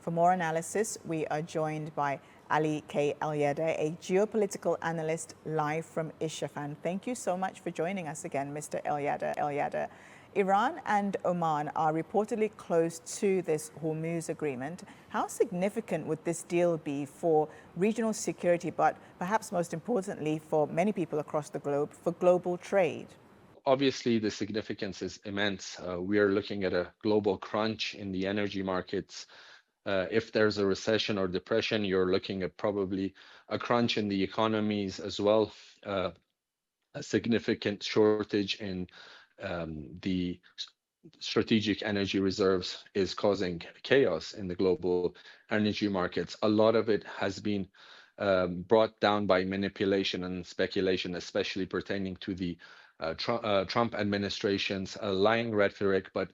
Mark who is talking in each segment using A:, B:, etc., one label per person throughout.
A: For more analysis, we are joined by K Elyader, a geopolitical analyst live from Isfahan. Thank you so much for joining us again, Mr. Elyader. Iran and Oman are reportedly close to this Hormuz agreement. How significant would this deal be for regional security, but perhaps most importantly for many people across the globe, for global trade?
B: Obviously, the significance is immense. We are looking at a global crunch in the energy markets. If there's a recession or depression, you're looking at probably a crunch in the economies as well. A significant shortage in the strategic energy reserves is causing chaos in the global energy markets. A lot of it has been brought down by manipulation and speculation, especially pertaining to the Trump administration's lying rhetoric, but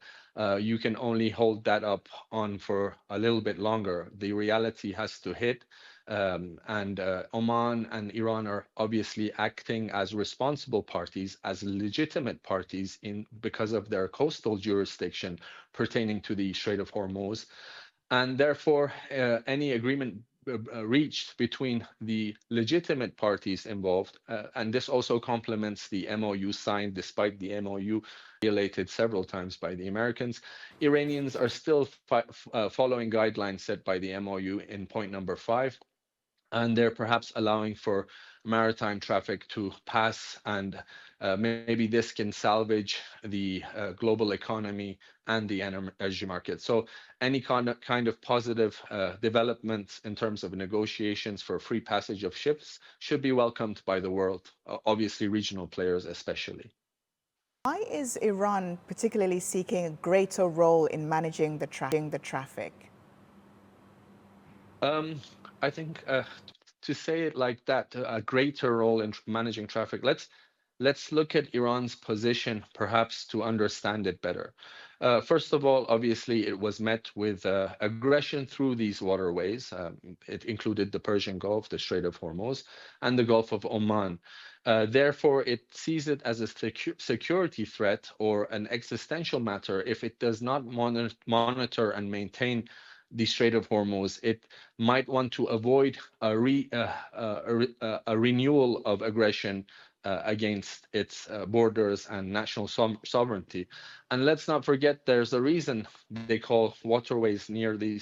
B: you can only hold that up on for a little bit longer. The reality has to hit, and Oman and Iran are obviously acting as responsible parties, as legitimate parties because of their coastal jurisdiction pertaining to the Strait of Hormuz. And therefore, any agreement reached between the legitimate parties involved, and this also complements the MOU signed, despite the MOU violated several times by the Americans. Iranians are still following guidelines set by the MOU in point number 5, and they're perhaps allowing for maritime traffic to pass, and maybe this can salvage the global economy and the energy market. So any kind of positive developments in terms of negotiations for free passage of ships should be welcomed by the world, obviously regional players especially.
A: Why is Iran particularly seeking a greater role in managing the traffic?
B: I think to say it like that, a greater role in managing traffic. Let's look at Iran's position, perhaps to understand it better. First of all, obviously, it was met with aggression through these waterways. It included the Persian Gulf, the Strait of Hormuz, and the Gulf of Oman. Therefore, it sees it as a security threat or an existential matter if it does not monitor and maintain the Strait of Hormuz. It might want to avoid a renewal of aggression against its borders and national sovereignty. And let's not forget, there's a reason they call waterways near the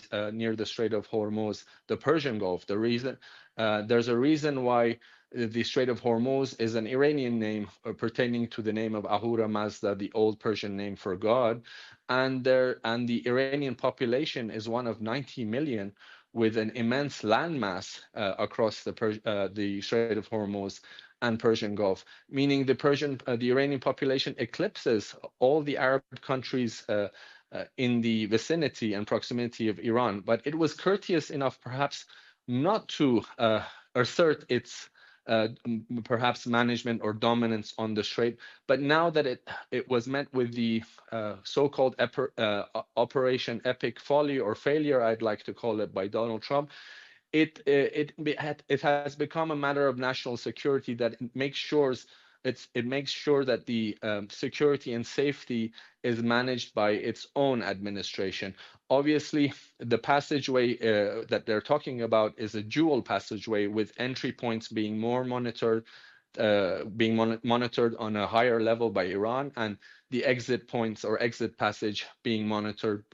B: Strait of Hormuz the Persian Gulf. There's a reason why the Strait of Hormuz is an Iranian name pertaining to the name of Ahura Mazda, the old Persian name for God. And the Iranian population is one of 90 million, with an immense landmass across the Strait of Hormuz and Persian Gulf, meaning the Iranian population eclipses all the Arab countries in the vicinity and proximity of Iran. But it was courteous enough, perhaps, not to assert its perhaps management or dominance on the strait. But now that it was met with the so-called Operation Epic Folly or failure, I'd like to call it, by Donald Trump, it has become a matter of national security that makes sure that the security and safety is managed by its own administration. Obviously, the passageway that they're talking about is a dual passageway, with entry points being monitored on a higher level by Iran, and the exit points or exit passage being monitored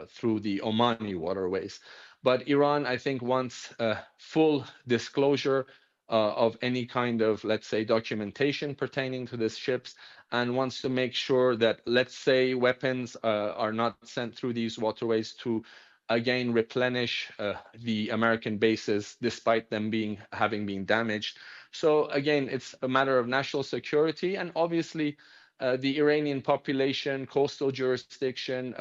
B: through the Omani waterways. But Iran, I think, wants full disclosure of any kind of, let's say, documentation pertaining to these ships, and wants to make sure that, let's say, weapons are not sent through these waterways to again replenish the American bases, despite them having been damaged. So again, it's a matter of national security, and obviously the Iranian population, coastal jurisdiction,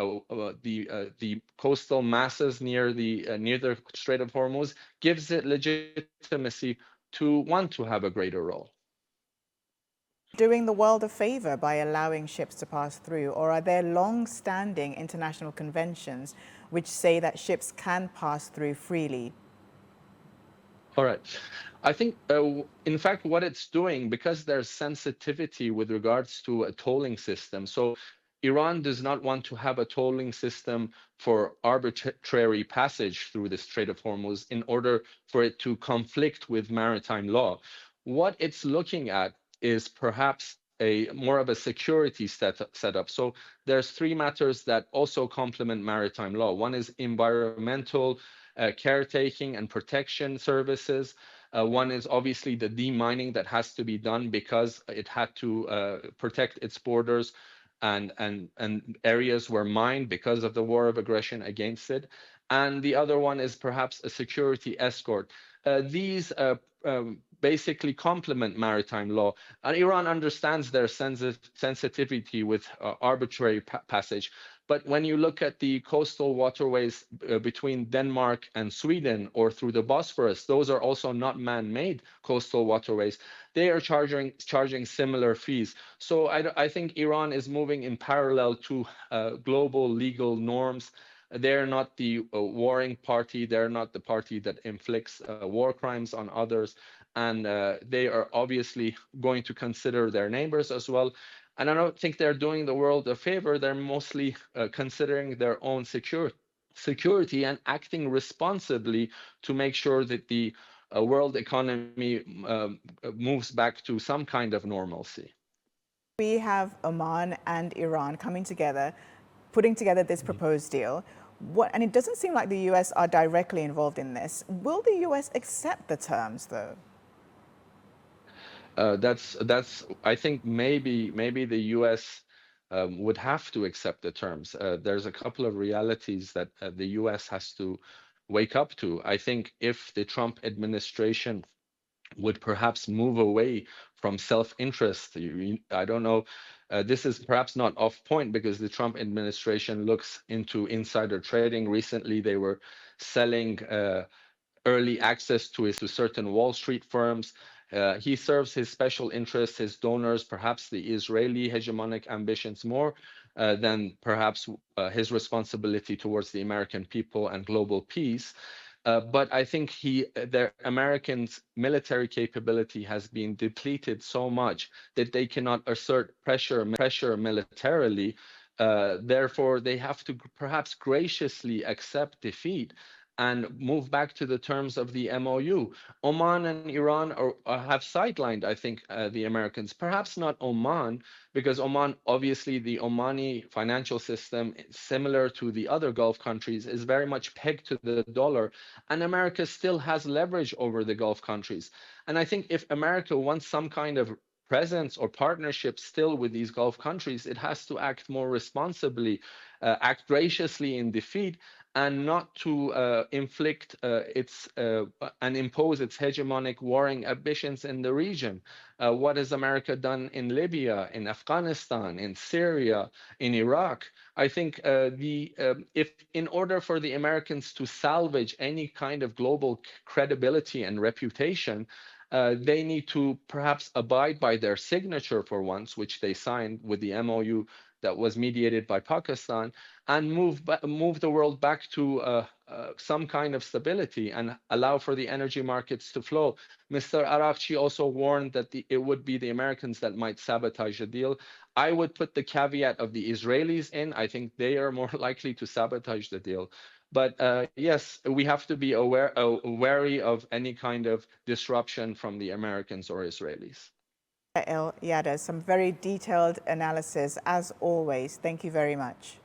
B: the coastal masses near the Strait of Hormuz gives it legitimacy to want to have a greater role.
A: Doing the world a favor by allowing ships to pass through, or are there long-standing international conventions which say that ships can pass through freely?
B: All right. I think, in fact, what it's doing, because there's sensitivity with regards to a tolling system. So Iran does not want to have a tolling system for arbitrary passage through the Strait of Hormuz in order for it to conflict with maritime law. What it's looking at is perhaps a more of a security setup. So there's three matters that also complement maritime law. One is environmental caretaking and protection services. One is obviously the demining that has to be done because it had to protect its borders and areas were mined because of the war of aggression against it. And the other one is perhaps a security escort. These basically complement maritime law. And Iran understands their sensitivity with arbitrary passage. But when you look at the coastal waterways between Denmark and Sweden or through the Bosphorus, those are also not man-made coastal waterways. They are charging similar fees. So I think Iran is moving in parallel to global legal norms. They're not the warring party. They're not the party that inflicts war crimes on others. And they are obviously going to consider their neighbors as well. And I don't think they're doing the world a favor. They're mostly considering their own security and acting responsibly to make sure that the world economy moves back to some kind of normalcy.
A: We have Oman and Iran coming together, putting together this proposed deal. And it doesn't seem like the US are directly involved in this. Will the US accept the terms, though?
B: That's I think maybe the US would have to accept the terms. There's a couple of realities that the US has to wake up to. I think if the Trump administration would perhaps move away from self-interest, I don't know, this is perhaps not off point because the Trump administration looks into insider trading. Recently, they were selling early access to certain Wall Street firms. He serves his special interests, his donors, perhaps the Israeli hegemonic ambitions more than perhaps his responsibility towards the American people and global peace. But I think their Americans' military capability has been depleted so much that they cannot assert pressure militarily. Therefore, they have to perhaps graciously accept defeat and move back to the terms of the MOU. Oman and Iran have sidelined, I think, the Americans. Perhaps not Oman, because Oman, obviously, the Omani financial system, similar to the other Gulf countries, is very much pegged to the dollar, and America still has leverage over the Gulf countries. And I think if America wants some kind of presence or partnership still with these Gulf countries, it has to act more responsibly, act graciously in defeat, and not to inflict and impose its hegemonic warring ambitions in the region. What has America done in Libya, in Afghanistan, in Syria, in Iraq? I think if in order for the Americans to salvage any kind of global credibility and reputation, they need to perhaps abide by their signature for once, which they signed with the MOU that was mediated by Pakistan, and move the world back to some kind of stability and allow for the energy markets to flow. Mr. Araghchi also warned that it would be the Americans that might sabotage the deal. I would put the caveat of the Israelis in. I think they are more likely to sabotage the deal. But yes, we have to be wary of any kind of disruption from the Americans or Israelis.
A: K Elyader, some very detailed analysis, as always. Thank you very much.